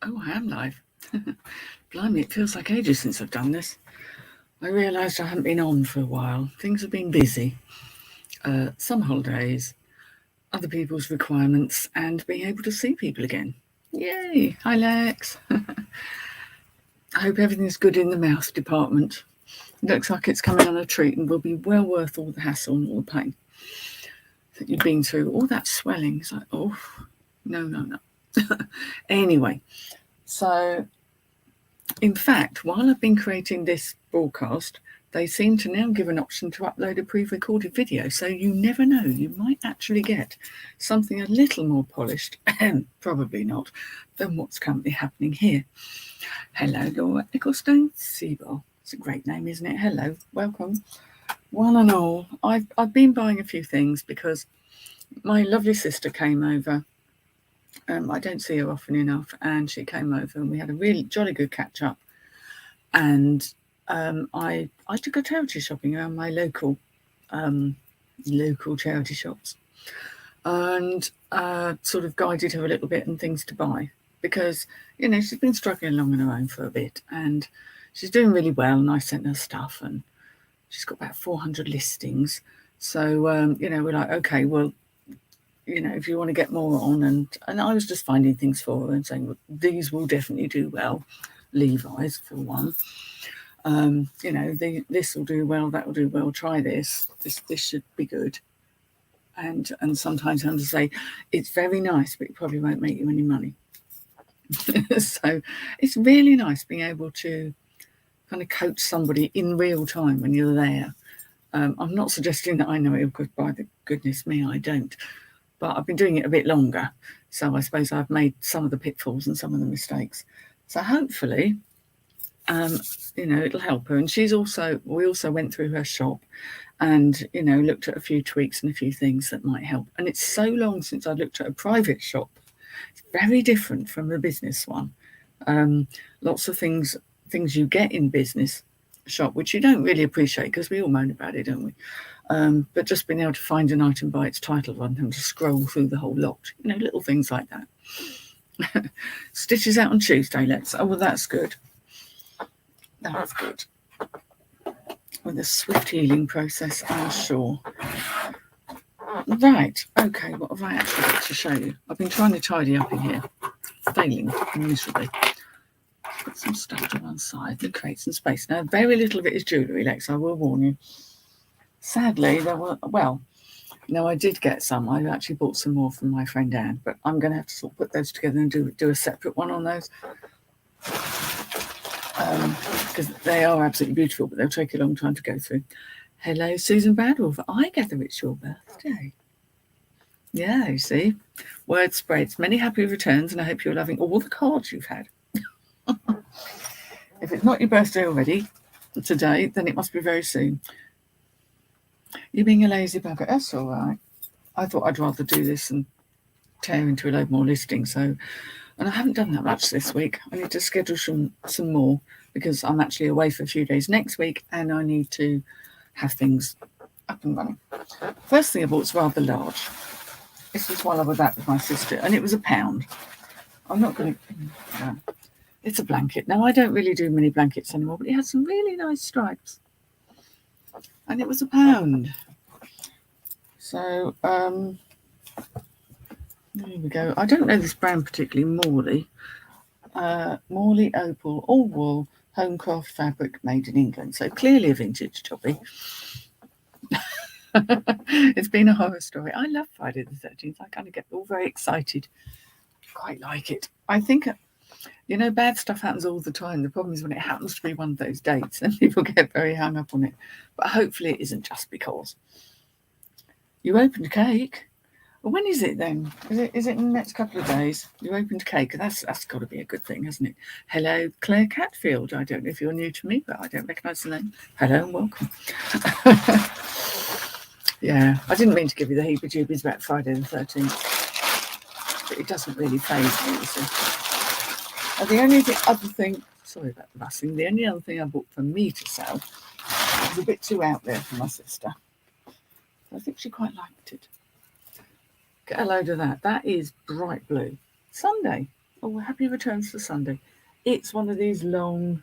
Oh, I am live. Blimey, it feels like ages since I've done this. I realised I haven't been on for a while. Things have been busy. Some holidays, other people's requirements, and being able to see people again. Yay! Hi, Lex. I hope everything's good in the mouth department. It looks like it's coming on a treat and will be well worth all the hassle and all the pain that you've been through. All that swelling. It's like, oh, no. Anyway, so in fact, while I've been creating this broadcast, they seem to now give an option to upload a pre-recorded video. So you never know, you might actually get something a little more polished, and probably not, than what's currently happening here. Hello, Laura Ecclestone Seabold. It's a great name, isn't it? Hello, welcome. One and all, I've been buying a few things because my lovely sister came over. I don't see her often enough, and she came over and we had a really jolly good catch up. And I took her charity shopping around my local charity shops, and sort of guided her a little bit and things to buy, because she's been struggling along on her own for a bit, and she's doing really well. And I sent her stuff, and she's got about 400 listings. So we're like, okay, well, if you want to get more on, and I was just finding things for her and saying, well, these will definitely do well. Levi's for one. This will do well, that will do well. Try this. This should be good. And sometimes I have to say, it's very nice, but it probably won't make you any money. So it's really nice being able to kind of coach somebody in real time when you're there. I'm not suggesting that I know it, because by the goodness me, I don't. But I've been doing it a bit longer, so I suppose I've made some of the pitfalls and some of the mistakes. So hopefully, it'll help her. And we also went through her shop and, looked at a few tweaks and a few things that might help. And it's so long since I looked at a private shop. It's very different from the business one. Lots of things you get in business shop, which you don't really appreciate because we all moan about it, don't we? But just being able to find an item by its title rather than to scroll through the whole lot, little things like that. Stitches out on Tuesday, well, that's good. That's good. With a swift healing process, I'm sure. Right, okay, what have I actually got to show you? I've been trying to tidy up in here, failing miserably. Put some stuff to one side and create some space. Now, very little of it is jewellery, Lex, I will warn you. Sadly, I did get some. I actually bought some more from my friend Anne, but I'm going to have to sort of put those together and do a separate one on those. Because they are absolutely beautiful, but they'll take a long time to go through. Hello, Susan Badwolf. I gather it's your birthday. Yeah, you see. Word spreads. Many happy returns, and I hope you're loving all the cards you've had. If it's not your birthday already today, then it must be very soon. You being a lazy bugger, that's all right. I thought I'd rather do this and tear into a load more listings. And I haven't done that much this week. I need to schedule some more because I'm actually away for a few days next week and I need to have things up and running. First thing I bought was rather large. This was while I was out with my sister, and it was £1. I'm not going to... It's a blanket. Now, I don't really do many blankets anymore, but it had some really nice stripes. And it was £1. So, there we go. I don't know this brand particularly, Morley. Morley Opal, all wool, homecraft fabric made in England. So clearly a vintage jobby. It's been a horror story. I love Friday the 13th. I kind of get all very excited. Quite like it. I think, bad stuff happens all the time. The problem is when it happens to be one of those dates and people get very hung up on it. But hopefully it isn't just because. You opened a cake. Well, when is it then? Is it in the next couple of days? You opened a cake. That's got to be a good thing, hasn't it? Hello, Claire Catfield. I don't know if you're new to me, but I don't recognise the name. Hello and welcome. Yeah, I didn't mean to give you the heebie-jeebies about Friday the 13th. But it doesn't really faze me, you see. The only other thing, sorry about the rustling, the only other thing I bought for me to sell was a bit too out there for my sister. I think she quite liked it. Get a load of that. That is bright blue. Sunday. Oh, happy returns for Sunday. It's one of these long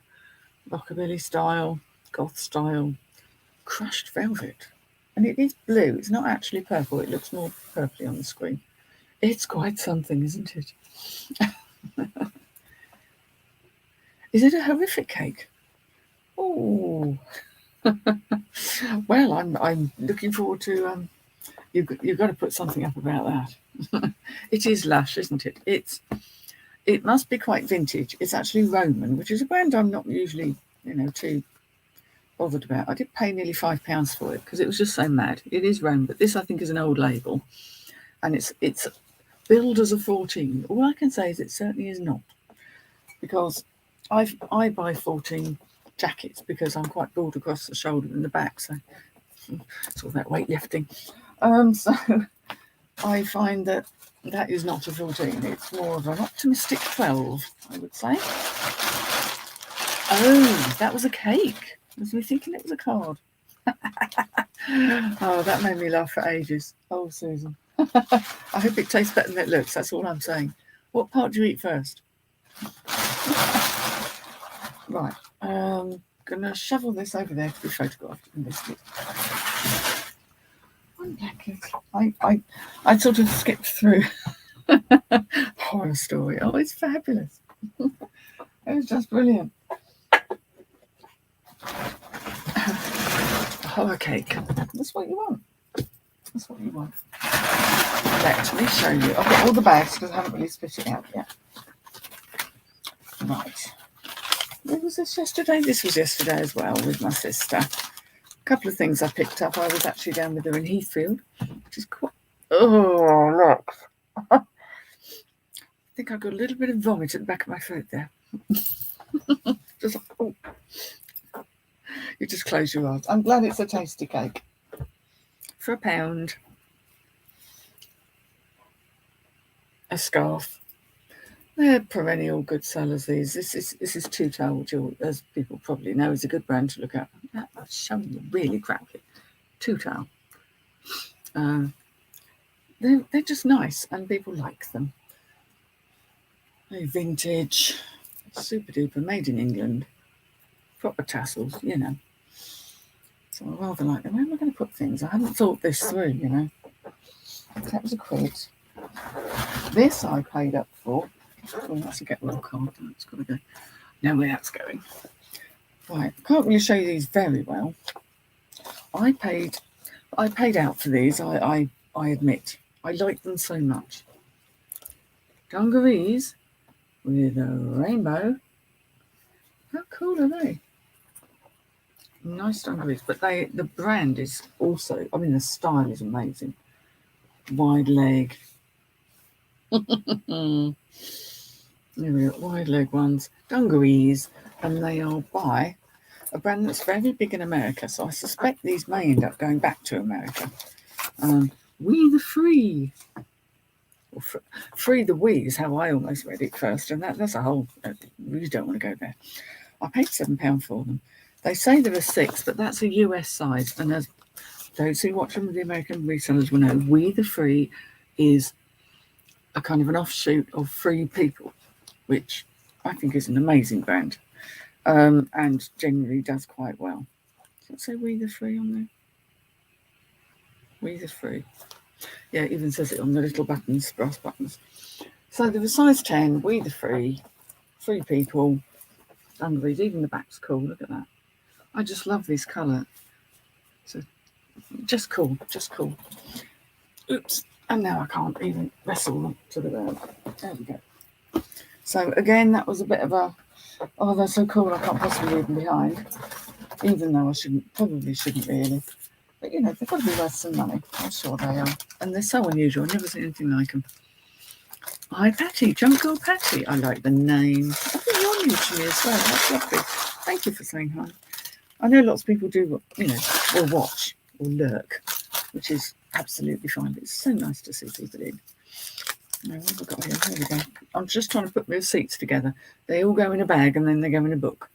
rockabilly style, goth style, crushed velvet. And it is blue. It's not actually purple. It looks more purpley on the screen. It's quite something, isn't it? Is it a horrific cake? Oh, well, I'm looking forward to. You've got to put something up about that. It is Lush, isn't it? It must be quite vintage. It's actually Roman, which is a brand I'm not usually, too bothered about. I did pay nearly £5 for it because it was just so mad. It is Roman, but this I think is an old label, and it's billed as a 14. All I can say is it certainly is not, because I buy 14 jackets because I'm quite broad across the shoulder and the back, so it's all that weightlifting. So I find that is not a 14. It's more of an optimistic 12, I would say. Oh, that was a cake. Was we thinking it was a card? Oh, that made me laugh for ages. Oh, Susan. I hope it tastes better than it looks. That's all I'm saying. What part do you eat first? Right. Gonna shovel this over there to be photographed and listed. One packet. I sort of skipped through. Horror story. Oh, it's fabulous. It was just brilliant. Horror cake. That's what you want. That's what you want. Let me show you. I've got all the bags because I haven't really split it out yet. Right. When was this yesterday? This was yesterday as well with my sister. A couple of things I picked up. I was actually down with her in Heathfield, which is quite... Oh, look. I think I got a little bit of vomit at the back of my throat there. Just like, oh. You just close your eyes. I'm glad it's a tasty cake. For £1. A scarf. They're perennial good sellers, these. This is Two Tail, which, as people probably know, is a good brand to look at. That's showing you really crappy. Two Tail. They're just nice, and people like them. They're vintage, super duper, made in England. Proper tassels, So I rather like them. Where am I going to put things? I haven't thought this through, That was a quid. This I paid up for. Oh, that's a get well card. It's got to go. Know where that's going. Right, I can't really show you these very well. I paid out for these. I admit, I like them so much. Dungarees with a rainbow. How cool are they? Nice dungarees, but the brand is also. I mean, the style is amazing. Wide leg. There we go, wide leg ones, dungarees, and they are by a brand that's very big in America. So I suspect these may end up going back to America. We the Free, or Free the We is how I almost read it first, and that's a whole. You don't want to go there. I paid £7 for them. They say there are 6, but that's a US size, and as those who watch them with the American resellers will know, We the Free is a kind of an offshoot of Free People, which I think is an amazing brand, and generally does quite well. Does it say We the Free on there? We the Free. Yeah, it even says it on the little buttons, brass buttons. So there was size 10, We the Free, Free People, dungarees, even the back's cool, look at that. I just love this colour. So just cool. Oops, and now I can't even wrestle them to the ground. There we go. So again, that was a bit of a, oh, they're so cool, I can't possibly leave them behind. Even though I probably shouldn't really. But they've got to be worth some money. I'm sure they are. And they're so unusual. I've never seen anything like them. Hi, Patty, Junk Girl Patty. I like the name. I think you're new to me as well. That's lovely. Thank you for saying hi. I know lots of people do, or watch or lurk, which is absolutely fine. But it's so nice to see people in. Now, what have I got here? Here we go. I'm just trying to put my receipts together. They all go in a bag and then they go in a book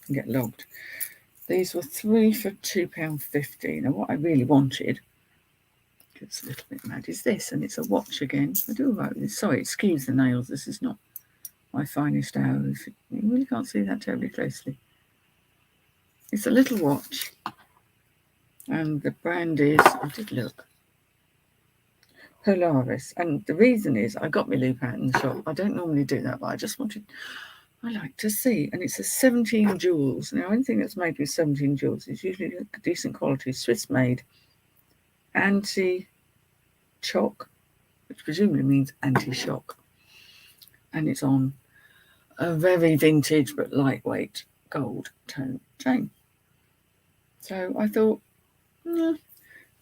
and get logged. These were 3 for £2.50. Now, what I really wanted, it's a little bit mad, is this, and it's a watch again. I do all right with this. Sorry, it skews the nails. This is not My finest hours. You really can't see that terribly closely. It's a little watch, and the brand is, I did look, Polaris. And the reason is I got my loop out in the shop. I don't normally do that, but I just wanted, I like to see. And it's a 17 jewels. Now, anything that's made with 17 jewels is usually a decent quality, Swiss made, anti-chock, which presumably means anti-shock. And it's on a very vintage but lightweight gold tone chain. So I thought, if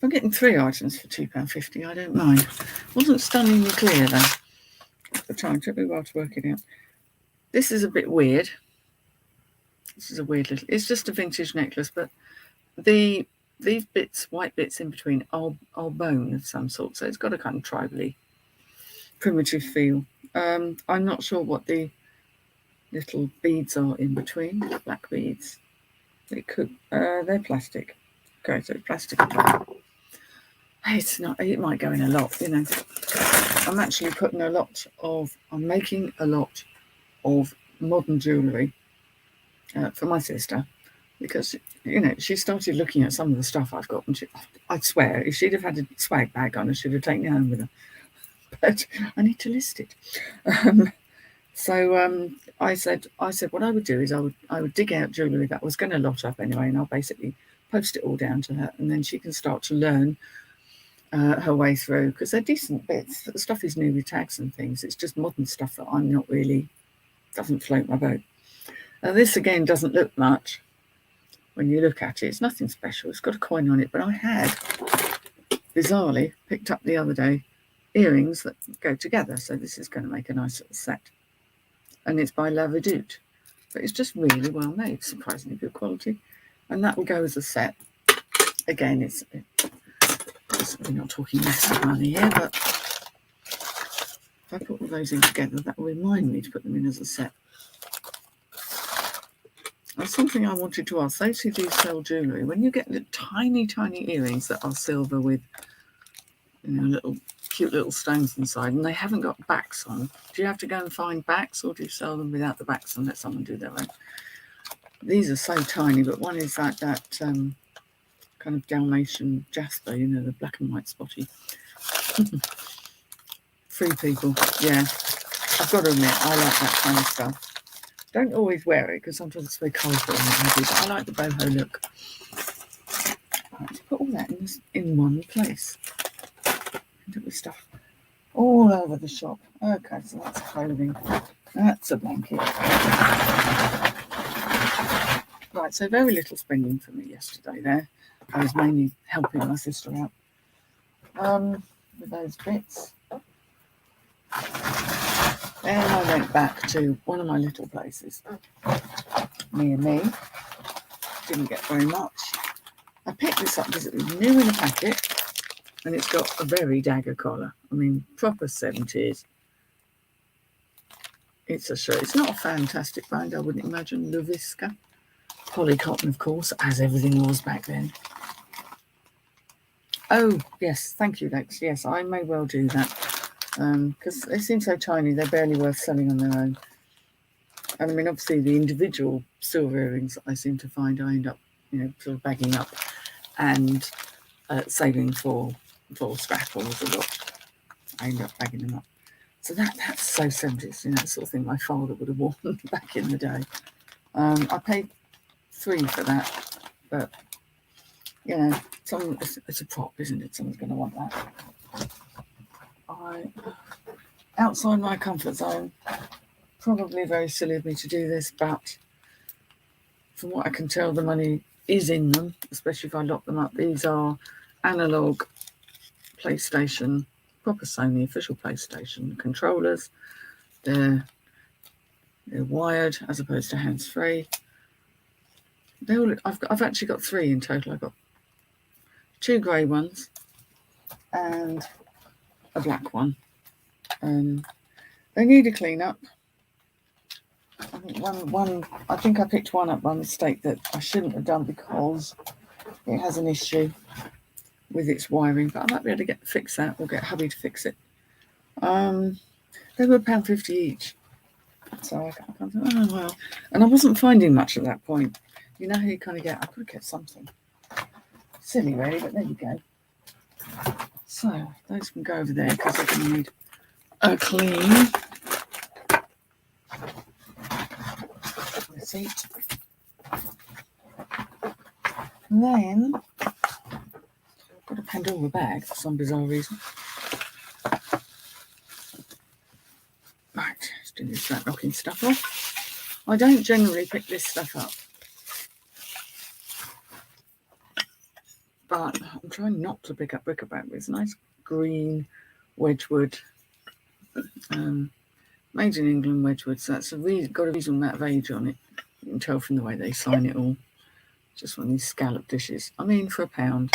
I'm getting 3 items for £2.50, I don't mind. Wasn't stunningly clear though at the time. Took me a while to work it out. This is a bit weird. This is a weird little. It's just a vintage necklace, but these bits, white bits in between, are bone of some sort. So it's got a kind of tribally, primitive feel. I'm not sure what the little beads are in between. Black beads. They could. They're plastic. Okay, so plastic. It's not. It might go in a lot, you know. I'm actually putting a lot of. I'm making a lot of modern jewellery for my sister, because you know she started looking at some of the stuff I've got, and I'd swear if she'd have had a swag bag on, I should have taken it home with her. But I need to list it. So I said what I would do is I would dig out jewellery that I was going to lot up anyway, and I'll basically post it all down to her, and then she can start to learn her way through, because they're decent bits. The stuff is new with tags and things. It's just modern stuff that I'm not really, doesn't float my boat. This again doesn't look much when you look at it. It's nothing special. It's got a coin on it, but I had bizarrely picked up the other day earrings that go together. So this is going to make a nice little set. And it's by La Redoute, but it's just really well made, surprisingly good quality. And that will go as a set. Again, we're not talking massive money here, but if I put all those in together, that will remind me to put them in as a set. There's something I wanted to ask. Those who do sell jewellery, when you get the tiny, tiny earrings that are silver with, you know, little cute little stones inside, and they haven't got backs on, do you have to go and find backs, or do you sell them without the backs and let someone do their own? These are so tiny, but one is like that kind of Dalmatian jasper, you know, the black and white spotty. Free people, yeah. I've got to admit, I like that kind of stuff. Don't always wear it because sometimes it's very colourful and what have you, but I like the boho look. Right, let's put all that in one place. End up with stuff all over the shop. Okay, so that's clothing. That's a blanket. Right, so very little spending for me yesterday there. I was mainly helping my sister out with those bits. Then I went back to one of my little places. Me. Didn't get very much. I picked this up because it was new in a packet, and it's got a very dagger collar. I mean, proper 70s. It's a shirt. It's not a fantastic brand, I wouldn't imagine. Luvisca. Polycotton, of course, as everything was back then. Oh, yes. Thank you, Lex. Yes, I may well do that. Because they seem so tiny, they're barely worth selling on their own. And I mean, obviously, the individual silver earrings I seem to find, I end up, you know, sort of bagging up and saving for scrapples or what. I end up bagging them up. So that's so 70s, you know, that sort of thing my father would have worn back in the day. I paid £3 for that, but you know, it's a prop, isn't it? Someone's going to want that. Outside my comfort zone, probably very silly of me to do this, but from what I can tell, the money is in them, especially if I lock them up. These are analog PlayStation, proper Sony official PlayStation controllers. They're wired as opposed to hands-free. I've actually got 3 in total. I've got 2 grey ones and a black one. They need a clean up. I think I picked one up by mistake that I shouldn't have done because it has an issue with its wiring, but I might be able to fix that or get hubby to fix it. They were £1.50 each. So I can't think, oh well. And I wasn't finding much at that point. You know how you kind of get, I could have kept something. Silly really, but there you go. So those can go over there because they're going to need a clean receipt. And then I've got a Pandora bag for some bizarre reason. Right, let's do this flat knocking stuff off. I don't generally pick this stuff up, but I'm trying not to pick up bric-a-brac. It's nice green Wedgwood, made in England Wedgwood, so that's got a reasonable amount of age on it. You can tell from the way they sign it all. Just one of these scallop dishes. I mean, for £1.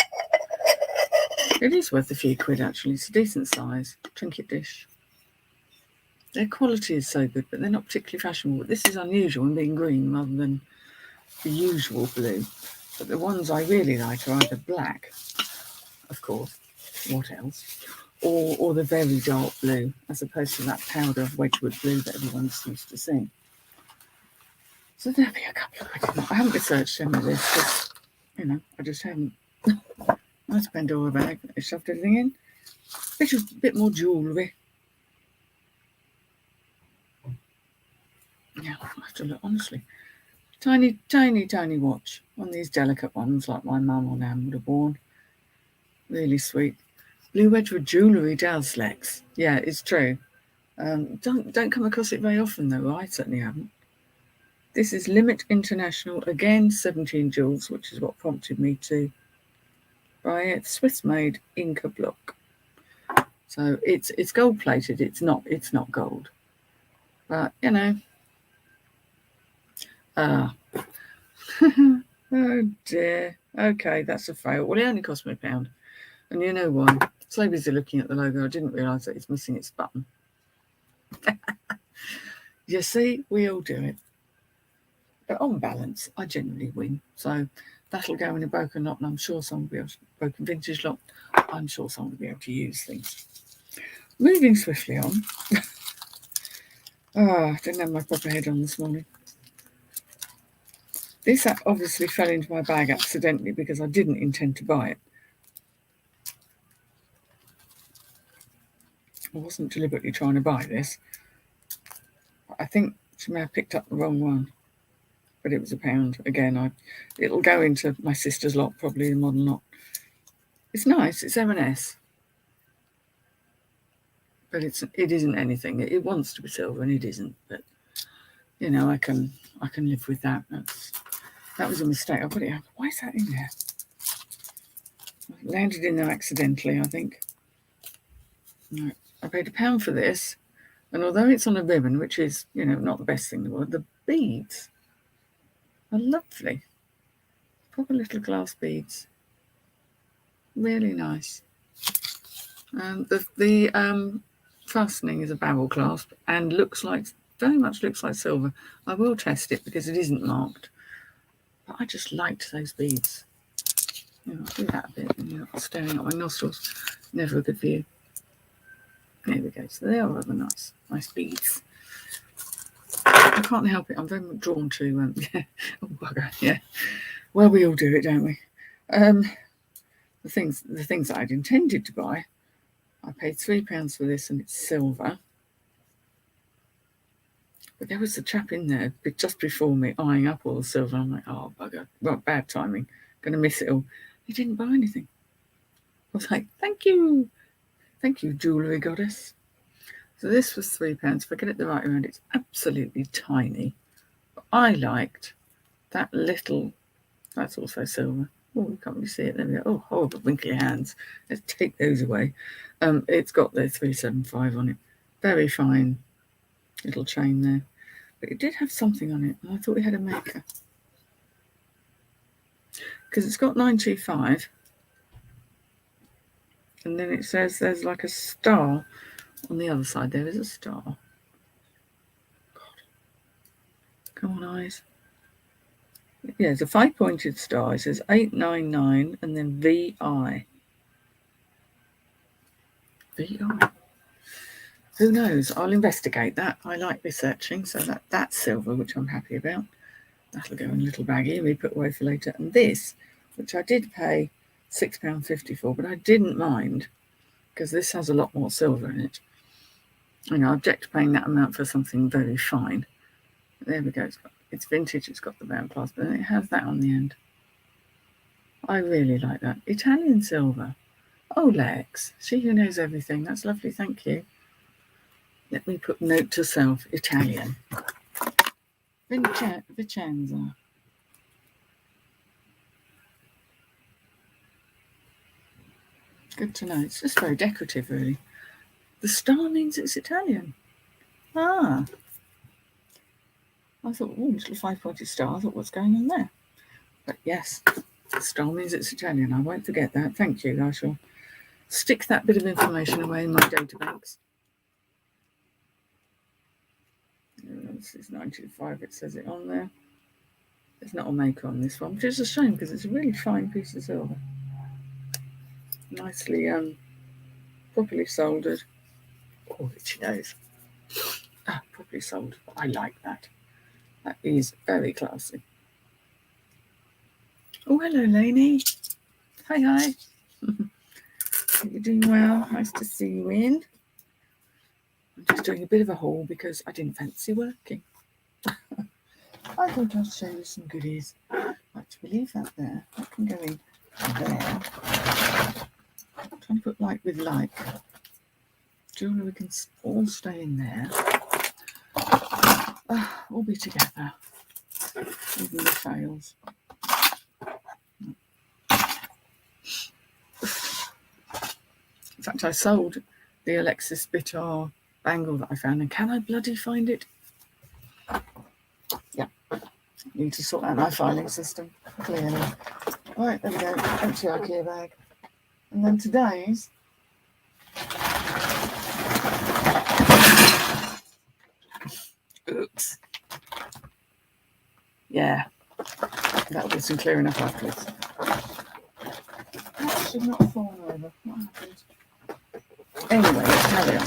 It is worth a few quid actually. It's a decent size trinket dish. Their quality is so good, but they're not particularly fashionable. This is unusual in being green rather than the usual blue. But the ones I really like are either black, of course, what else, or the very dark blue, as opposed to that powder Wedgwood blue that everyone's used to seeing. So there'll be a couple of quid. I haven't researched any of this because, I just haven't. Nice Pandora bag. I shoved everything in. Bit more jewellery. Yeah, I have to look, honestly. Tiny, tiny, tiny watch. One of these delicate ones like my mum or nan would have worn. Really sweet. Blue Wedgwood jewellery does, Lex. Yeah, it's true. Don't come across it very often, though. I certainly haven't. This is Limit International. Again, 17 jewels, which is what prompted me to buy it. Swiss-made Inca block. So it's gold-plated. It's not gold. But, oh dear. Okay, that's a fail. Well, it only cost me £1. And you know why? So busy looking at the logo, I didn't realise that it's missing its button. You see, we all do it. But on balance, I generally win. So that'll go in a broken lot, and I'm sure someone will be able to, broken vintage lot, I'm sure someone will be able to use things. Moving swiftly on. I didn't have my proper head on this morning. This obviously fell into my bag accidentally because I didn't intend to buy it. I wasn't deliberately trying to buy this. I think she may have picked up the wrong one. But it was £1. Again, it'll go into my sister's lot, probably the modern lot. It's nice. It's M&S. But it isn't anything. It wants to be silver and it isn't. But, I can live with that. That was a mistake. I put it out. Why is that in there? I landed in there accidentally, I think. No, I paid £1 for this. And although it's on a ribbon, which is, not the best thing in the world, the beads are lovely. Proper little glass beads. Really nice. The fastening is a barrel clasp and very much looks like silver. I will test it because it isn't marked. But I just liked those beads. I'll do that a bit and you're not staring at my nostrils. Never a good view. There we go. So they are rather nice. Nice beads. I can't help it. I'm very much drawn to oh bugger, yeah. Well, we all do it, don't we? The things that I'd intended to buy, I paid £3 for this, and it's silver. But there was a chap in there just before me eyeing up all the silver. I'm like, oh bugger, well, bad timing. Going to miss it all. He didn't buy anything. I was like, thank you, jewellery goddess. So this was £3. If I get it the right around, it's absolutely tiny. But I liked that little. That's also silver. Oh, you can't really see it. There we go. Oh, horrible winkly hands. Let's take those away. It's got the 375 on it. Very fine little chain there. But it did have something on it. And I thought it had a maker. Because it's got 925. And then it says there's like a star on the other side. There is a star. God. Come on, eyes. Yeah, it's a 5-pointed star. It says 899 and then VI. VI. Who knows? I'll investigate that. I like researching, so that's silver, which I'm happy about. That'll go in a little baggie and be put away for later. And this, which I did pay £6.50 for, but I didn't mind because this has a lot more silver in it. I object to paying that amount for something very fine. There we go. It's vintage. It's got the band clasp, but it has that on the end. I really like that. Italian silver. Oh, Lex, she who knows everything. That's lovely. Thank you. Let me put note to self. Italian. Vicenza. Good to know. It's just very decorative, really. The star means it's Italian. Ah. I thought, little 5-pointed star. I thought, what's going on there? But yes, the star means it's Italian. I won't forget that. Thank you. I shall stick that bit of information away in my databanks. This is 1905. It says it on there. There's not a maker on this one, which is a shame because it's a really fine piece of silver. Nicely properly soldered. Oh, itchy nose. Properly soldered. I like that. That is very classy. Oh, hello, Lainey. Hi. You're doing well. Nice to see you in. I'm just doing a bit of a haul because I didn't fancy working. I thought I'd show you some goodies. Right, we leave that there. That can go in there. I'm trying to put like with like. Jewellery can all stay in there. All be together. Even the fails. In fact, I sold the Alexis Bitar bangle that I found, and can I bloody find it? Yeah. Need to sort out my filing system, clearly. Right, there we go. Empty IKEA bag. And then today's oops. Yeah. That'll be some clearing up afterwards. That should not have fallen over. What happened? Anyway, let's carry on.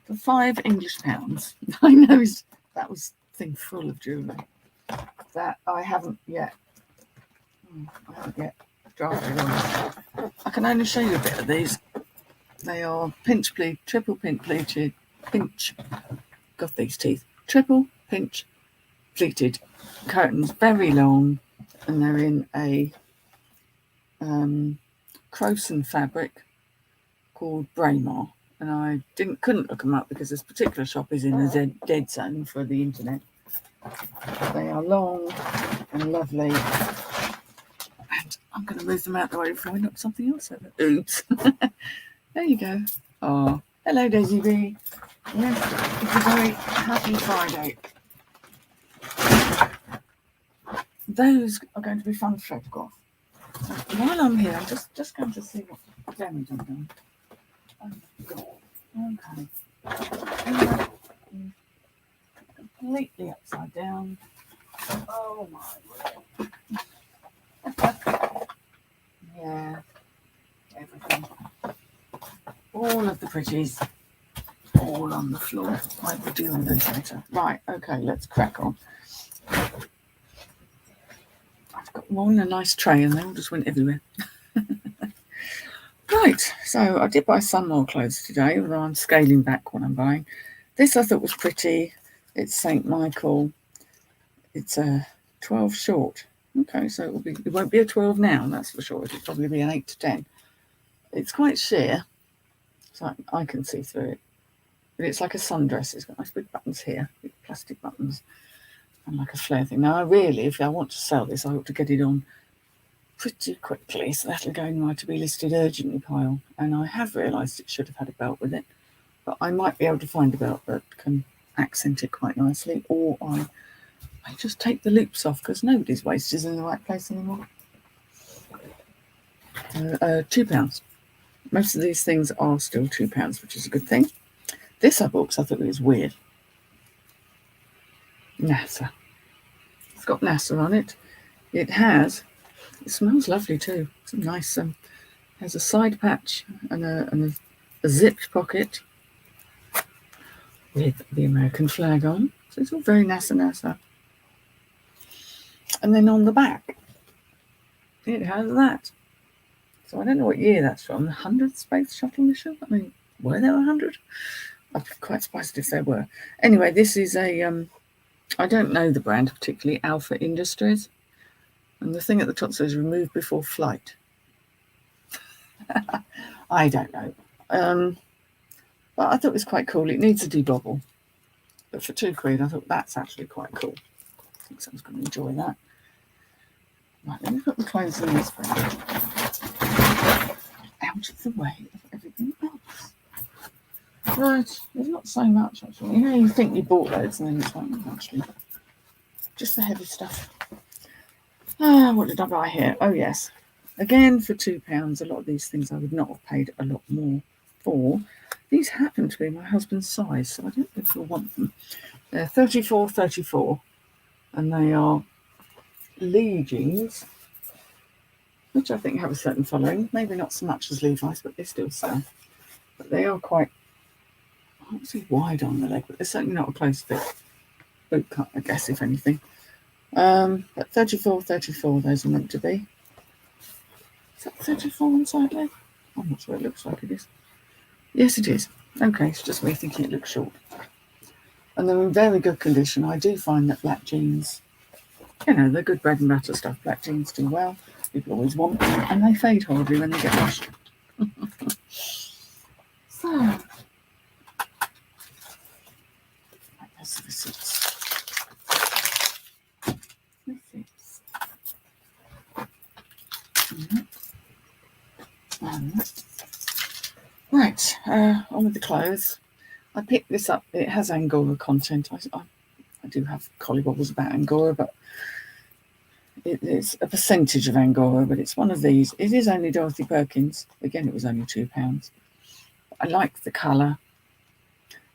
For £5 English. I know that was a thing full of jewellery that I haven't yet drafted on. I can only show you a bit of these. They are pinch pleat, triple pinch pleated, got these teeth, triple pinch pleated curtains, very long, and they're in a Croson fabric called Braemar. And I couldn't look them up because this particular shop is in a dead zone for the internet. They are long and lovely. And I'm going to move them out the way before I knock something else over. Oops. There you go. Oh, hello, Daisy B. Yes, it's a very happy Friday. Those are going to be fun to photograph. So while I'm here, I'm just going to see what damage I've done. Oh, God. Okay. Completely upside down. Oh, my word. Yeah. Everything. All of the pretties. All on the floor. I will deal with those later. Right, okay, let's crack on. I've got one a nice tray and they all just went everywhere. Right, so I did buy some more clothes today, although I'm scaling back what I'm buying. This I thought was pretty. It's St. Michael. It's a 12 short. Okay, so it won't be a 12 now, that's for sure. It'll probably be an 8 to 10. It's quite sheer, so I can see through it. But it's like a sundress. It's got nice big buttons here, big plastic buttons, and like a flare thing. Now, if I want to sell this, I ought to get it on pretty quickly, so that'll go in my to be listed urgently pile. And I have realised it should have had a belt with it, but I might be able to find a belt that can accent it quite nicely, or I just take the loops off because nobody's waist is in the right place anymore. £2. Most of these things are still £2, which is a good thing. This I bought because I thought it was weird. NASA. It's got NASA on it. It smells lovely too. It's nice. Has a side patch and a a zipped pocket with the American flag on. So it's all very NASA. And then on the back, it has that. So I don't know what year that's from. The 100th Space Shuttle mission? I mean, were there 100? I'd be quite surprised if there were. Anyway, this is a, I don't know the brand particularly, Alpha Industries. And the thing at the top says remove before flight. I don't know. But I thought it was quite cool. It needs a debobble. But for £2, I thought that's actually quite cool. I think someone's going to enjoy that. Right, let me put the clothes in this bag. Out of the way of everything else. Right, there's not so much actually. You know, you think you bought loads and then it's like, actually, just the heavy stuff. What did I buy here? Oh, yes. Again, for £2, a lot of these things I would not have paid a lot more for. These happen to be my husband's size, so I don't know if you'll want them. They're 34, and they are Lee jeans, which I think have a certain following. Maybe not so much as Levi's, but they still sell. But they are quite, I won't say wide on the leg, but they're certainly not a close fit boot cut, I guess, if anything. But 34, those are meant to be. Is that 34 inside leg? I'm not sure, it looks like it is. Yes, it is. Okay, it's just me thinking it looks short. And they're in very good condition. I do find that black jeans, you know, they're good bread and butter stuff. Black jeans do well. People always want them, and they fade horribly when they get washed. So, there's the receipts. Right, on with the clothes. I picked this up. It has Angora content. I do have collybobbles about Angora, but it's a percentage of Angora, but it's one of these. It is only Dorothy Perkins. Again, it was only £2. I like the colour.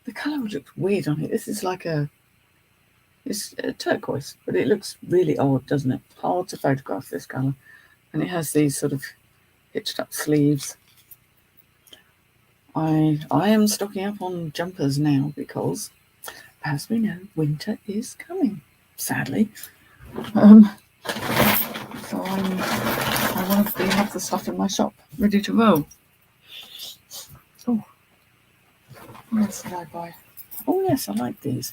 The colour looks weird on it. This is like it's a turquoise, but it looks really odd, doesn't it? Hard to photograph this colour. And it has these sort of hitched up sleeves. I am stocking up on jumpers now because, as we know, winter is coming, sadly. So I want to have the stuff in my shop ready to roll. Oh, what else did I buy? Oh yes, I like these.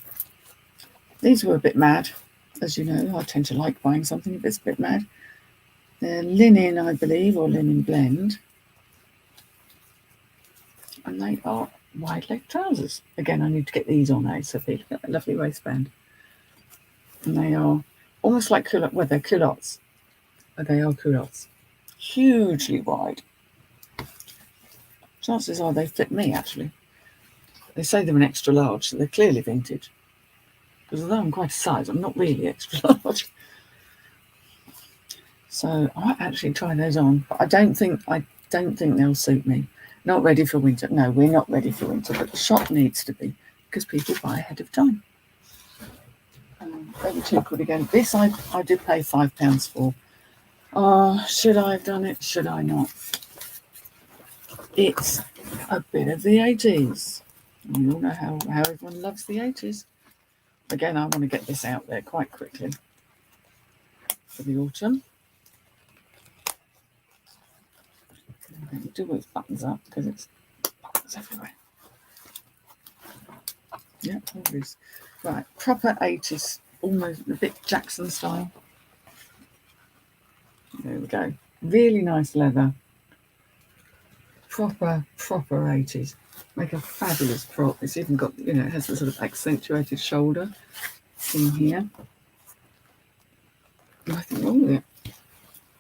These were a bit mad, as you know. I tend to like buying something if it's a bit mad. They're linen, I believe, or linen blend. And they are wide leg trousers. Again, I need to get these on ASAP. Look at that lovely waistband. And they are almost like culottes. Well, they're culottes. They are culottes. Hugely wide. Chances are they fit me, actually. They say they're an extra large, so they're clearly vintage. Because although I'm quite a size, I'm not really extra large. So I might actually try those on. But I don't think they'll suit me. Not ready for winter. No, we're not ready for winter, but the shop needs to be because people buy ahead of time. Over £2 again. This I did pay £5 for. Should I have done it? Should I not? It's a bit of the 80s. We all know how everyone loves the 80s. Again, I want to get this out there quite quickly for the autumn. I'm going to do its buttons up because it's buttons everywhere. Yeah, all this. Right, proper 80s, almost a bit Jackson style. There we go. Really nice leather. Proper 80s. Make a fabulous prop. It's even got, it has the sort of accentuated shoulder in here. Nothing wrong with it.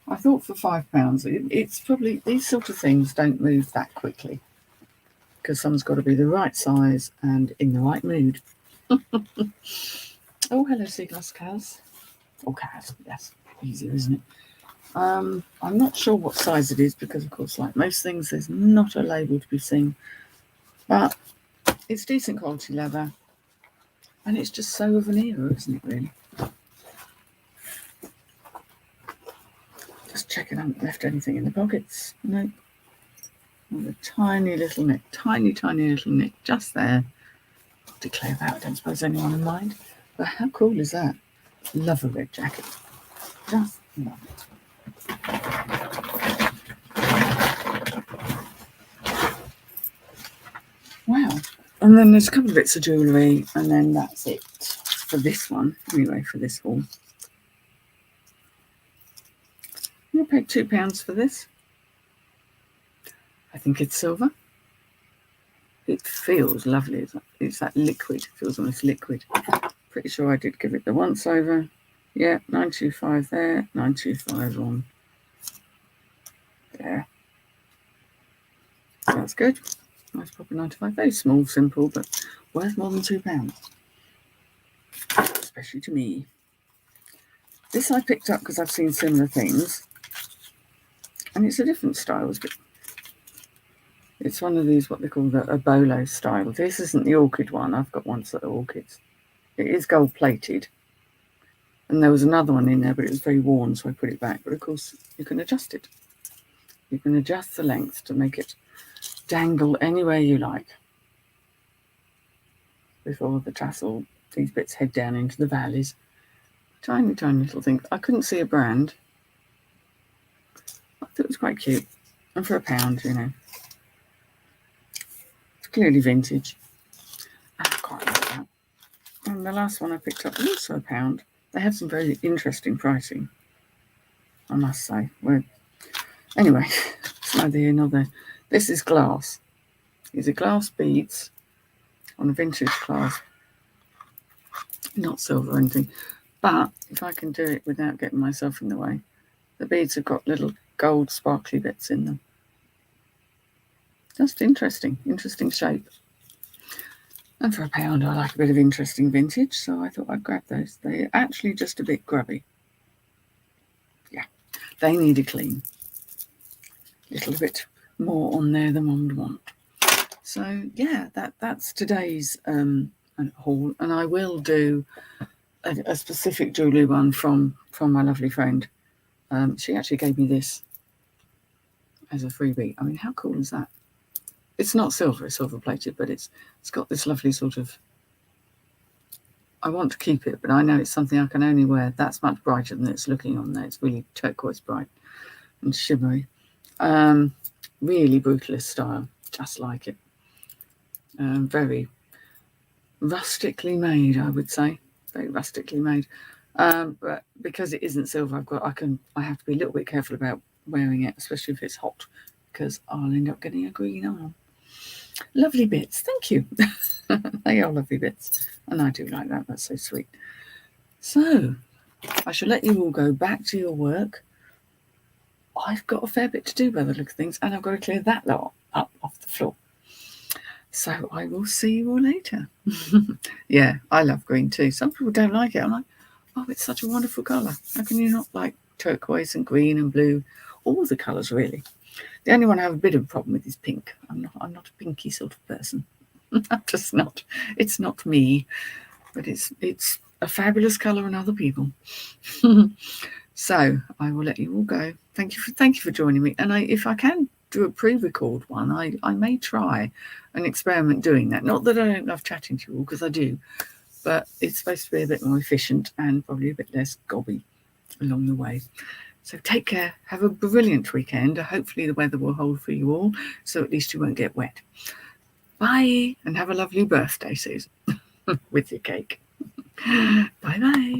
I thought for £5, it's probably, these sort of things don't move that quickly because someone's got to be the right size and in the right mood. Oh, hello, seaglass cows. Or cows, yes. Easier, isn't it? I'm not sure what size it is because, of course, like most things, there's not a label to be seen. But it's decent quality leather. And it's just so of an era, isn't it, really? Just checking I haven't left anything in the pockets. No. with a tiny little nick, tiny little nick just there. Declare that, I don't suppose anyone will mind. But how cool is that? Love a red jacket. Just love it. Wow. And then there's a couple of bits of jewellery, and then that's it for this one. Anyway, for this haul. I paid £2 for this. I think it's silver. It feels lovely. It's that liquid. It feels almost liquid. Pretty sure I did give it the once over. Yeah, 925 there, 925 on there. That's good. Nice proper 95. Very small, simple, but worth more than £2. Especially to me. This I picked up because I've seen similar things. And it's a different style. It's one of these, what they call a bolo style. This isn't the orchid one. I've got ones that are orchids. It is gold plated. And there was another one in there, but it was very worn, so I put it back. But of course, you can adjust it. You can adjust the length to make it dangle anywhere you like. Before the tassel, these bits head down into the valleys. Tiny little thing. I couldn't see a brand. I thought it was quite cute. And for £1, you know. It's clearly vintage. I quite like that. And the last one I picked up was also £1. They had some very interesting pricing, I must say. Well, anyway, it's neither here nor there. This is glass. These are glass beads on a vintage clasp. Not silver or anything. But if I can do it without getting myself in the way, the beads have got little gold sparkly bits in them. Just interesting shape. And for £1, I like a bit of interesting vintage, so I thought I'd grab those. They're actually just a bit grubby. Yeah, they need a clean. A little bit more on there than one would want. So, yeah, that's today's haul. And I will do a specific jewellery one from my lovely friend. She actually gave me this as a freebie. I mean, how cool is that? It's not silver, it's silver plated, but it's got this lovely sort of, I want to keep it, but I know it's something I can only wear. That's much brighter than it's looking on there. It's really turquoise bright and shimmery. Really brutalist style, just like it. Very rustically made, I would say. Very rustically made. But because it isn't silver, I have to be a little bit careful about wearing it, especially if it's hot, because I'll end up getting a green arm. Lovely bits, thank you. They are lovely bits, and I do like that. That's so sweet. So I shall let you all go back to your work. I've got a fair bit to do by the look of things, and I've got to clear that lot up off the floor. So I will see you all later. Yeah, I love green too. Some people don't like it. I'm like, oh, it's such a wonderful colour. How can you not like turquoise and green and blue? All the colours, really. The only one I have a bit of a problem with is pink. I'm not a pinky sort of person. I'm just not. It's not me. But it's a fabulous colour on other people. So I will let you all go. Thank you for joining me. And if I can do a pre-record one, I may try an experiment doing that. Not that I don't love chatting to you all, because I do. But it's supposed to be a bit more efficient and probably a bit less gobby along the way. So take care. Have a brilliant weekend. Hopefully the weather will hold for you all, so at least you won't get wet. Bye, and have a lovely birthday, Susan, with your cake. Bye-bye.